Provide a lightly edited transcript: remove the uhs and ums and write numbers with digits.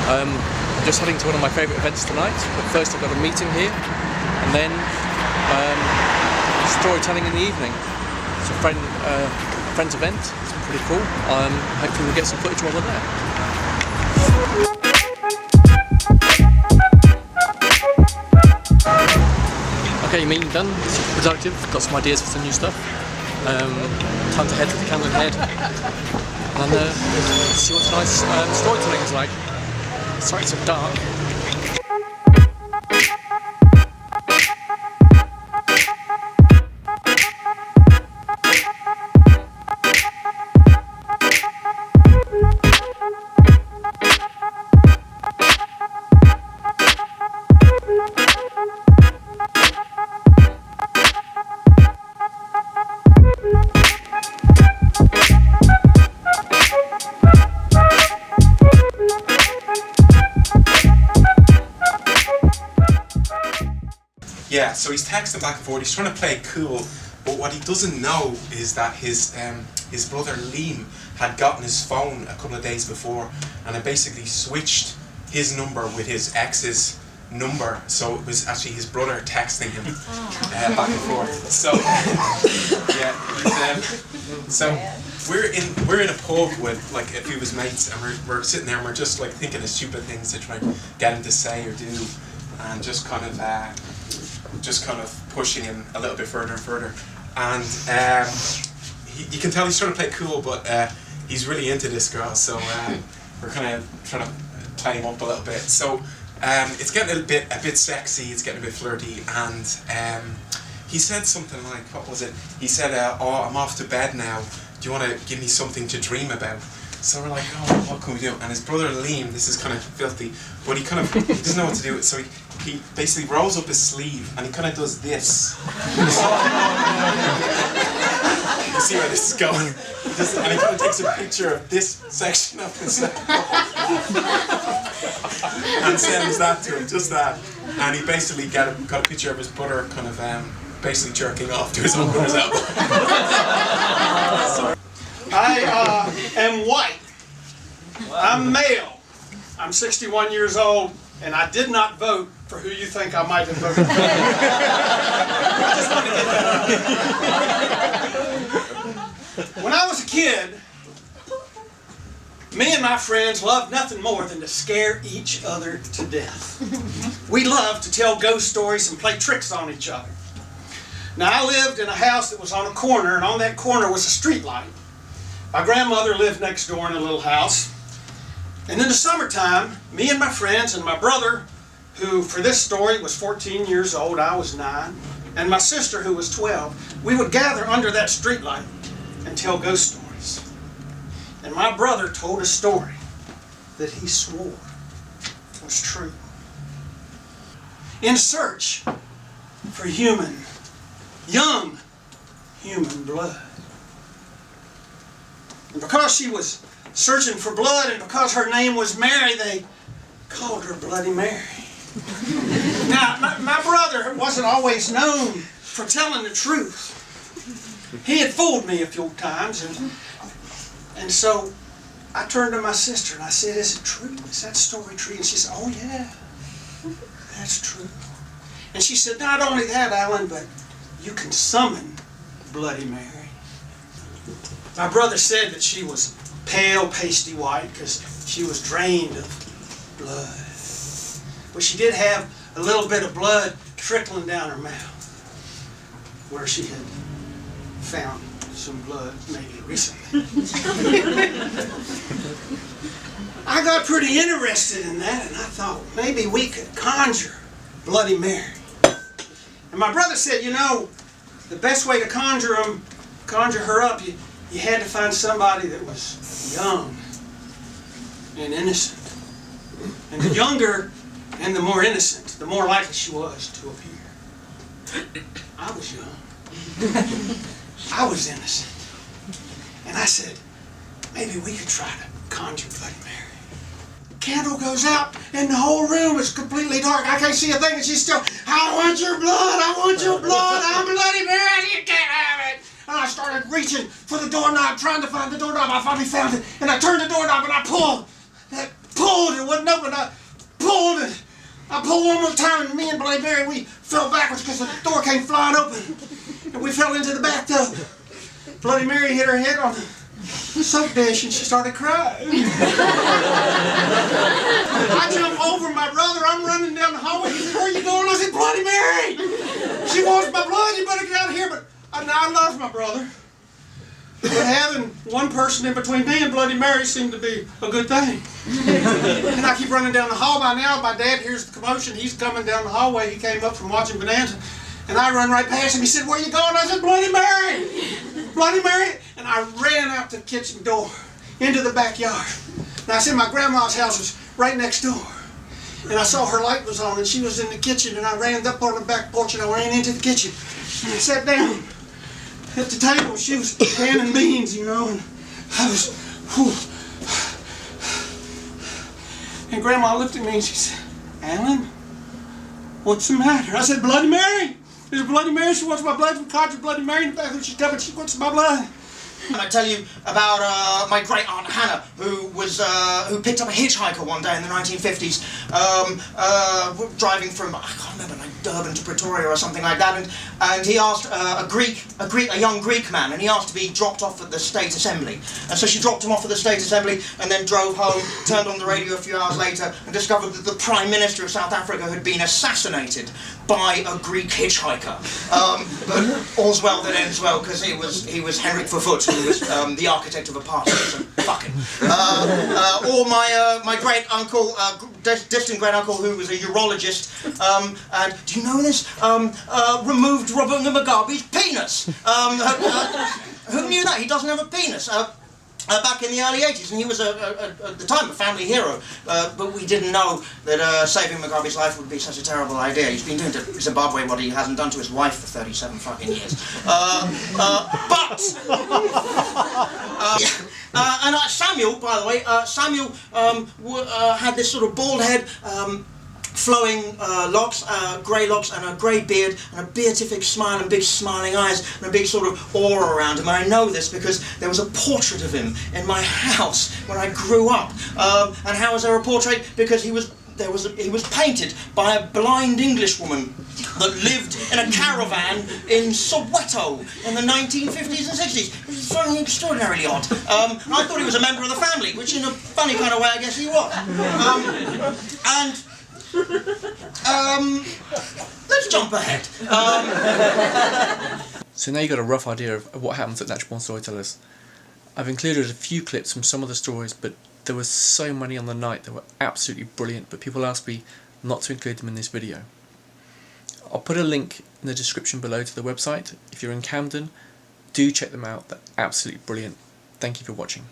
I'm just heading to one of my favourite events tonight, but first I've got a meeting here, and then storytelling in the evening. It's a friend's event. It's pretty cool. Hopefully we'll get some footage while we're there. Okay, meeting done. It's productive. Got some ideas for some new stuff. Time to head to the Camden Head and see what tonight's storytelling is like. Sorry it's so dark. Yeah, so he's texting back and forth, he's trying to play it cool, but what he doesn't know is that his brother Liam had gotten his phone a couple of days before and had basically switched his number with his ex's number, so it was actually his brother texting him back and forth. So yeah, so we're in a pub with like a few of his mates, and we're sitting there and we're just like thinking of stupid things to try and get him to say or do, and just kind of pushing him a little bit further and further. And you can tell he's trying to play cool, but he's really into this girl, so we're kind of trying to play him up a little bit. So it's getting a bit sexy, it's getting a bit flirty, and he said something like, what was it? He said, oh, I'm off to bed now, do you want to give me something to dream about? So we're like, oh, what can we do? And his brother Liam, this is kind of filthy, but he doesn't know what to do. So he basically rolls up his sleeve and he kind of does this. You see where this is going? And he kind of takes a picture of this section of his and sends that to him, just that. And he basically got a picture of his brother kind of basically jerking off to his own brother's elbow. I am white. I'm male. I'm 61 years old, and I did not vote for who you think I might have voted for. I just want to get that out. When I was a kid, me and my friends loved nothing more than to scare each other to death. We loved to tell ghost stories and play tricks on each other. Now, I lived in a house that was on a corner, and on that corner was a street light. My grandmother lived next door in a little house. And in the summertime, me and my friends and my brother, who for this story was 14 years old, I was 9, and my sister who was 12, we would gather under that street light and tell ghost stories. And my brother told a story that he swore was true. In search for young human blood. And because she was searching for blood and because her name was Mary, they called her Bloody Mary. Now, my brother wasn't always known for telling the truth. He had fooled me a few times, and so I turned to my sister and I said, is it true? Is that story true? And she said, oh yeah, that's true. And she said, not only that, Alan, but you can summon Bloody Mary. My brother said that she was pale, pasty white because she was drained of blood. But she did have a little bit of blood trickling down her mouth where she had found some blood maybe recently. I got pretty interested in that, and I thought maybe we could conjure Bloody Mary. And my brother said, you know, the best way to conjure her up, you had to find somebody that was young and innocent. And the younger and the more innocent, the more likely she was to appear. I was young. I was innocent. And I said, maybe we could try to conjure Bloody Mary. Candle goes out and the whole room is completely dark. I can't see a thing, and she's still, I want your blood, I want your blood, I'm Bloody Mary, you can't have it. And I started reaching for the doorknob, trying to find the doorknob. I finally found it, and I turned the doorknob and I pulled. It it wouldn't open. I pulled it. I pulled one more time, and me and Bloody Mary, we fell backwards because the door came flying open. And we fell into the bathtub. Bloody Mary hit her head on the soap dish and she started crying. I jumped over my brother. I'm running down the hallway. He said, "Where are you going?" I said, "Bloody Mary! She wants my blood. You better get out of here." But I love my brother. But having one person in between me and Bloody Mary seemed to be a good thing. And I keep running down the hall. By now, my dad hears the commotion. He's coming down the hallway. He came up from watching Bonanza. And I run right past him. He said, "Where you going?" I said, "Bloody Mary! Bloody Mary!" And I ran out the kitchen door into the backyard. And I said my grandma's house was right next door. And I saw her light was on and she was in the kitchen. And I ran up on the back porch and I ran into the kitchen. And I sat down at the table. She was canning beans, you know. And I was, whew. And Grandma looked at me and she said, "Alan, what's the matter?" I said, "Bloody Mary! There's a Bloody Mary. She wants my blood from Carter. Bloody Mary in the bathroom. She's coming. She wants my blood." And I tell you about my great aunt Hannah, who picked up a hitchhiker one day in the 1950s, driving from, I can't remember, like Durban to Pretoria or something like that, and he asked a young Greek man, and he asked to be dropped off at the State Assembly, and so she dropped him off at the State Assembly, and then drove home, turned on the radio a few hours later, and discovered that the Prime Minister of South Africa had been assassinated by a Greek hitchhiker. But all's well that ends well, because he was Henrik Vervoet, who was the architect of apartheid, so fuck him. Or my great uncle, distant great uncle, who was a urologist, and do you know this? Removed Robert Mugabe's penis. Who knew that? He doesn't have a penis. Back in the early 80s, and he was at the time a family hero, but we didn't know that saving Mugabe's life would be such a terrible idea. He's been doing to Zimbabwe what he hasn't done to his wife for 37 fucking years. Samuel, by the way, Samuel had this sort of bald head, flowing locks, grey locks, and a grey beard, and a beatific smile, and big smiling eyes, and a big sort of aura around him. And I know this because there was a portrait of him in my house when I grew up. And how was there a portrait? Because he was painted by a blind English woman that lived in a caravan in Soweto in the 1950s and 60s. It was something extraordinarily odd. And I thought he was a member of the family, which in a funny kind of way I guess he was. Let's jump ahead. So now you got a rough idea of what happens at Natural Born Storytellers. I've included a few clips from some of the stories, but there were so many on the night that were absolutely brilliant, but people asked me not to include them in this video. I'll put a link in the description below to the website. If you're in Camden, do check them out. They're absolutely brilliant. Thank you for watching.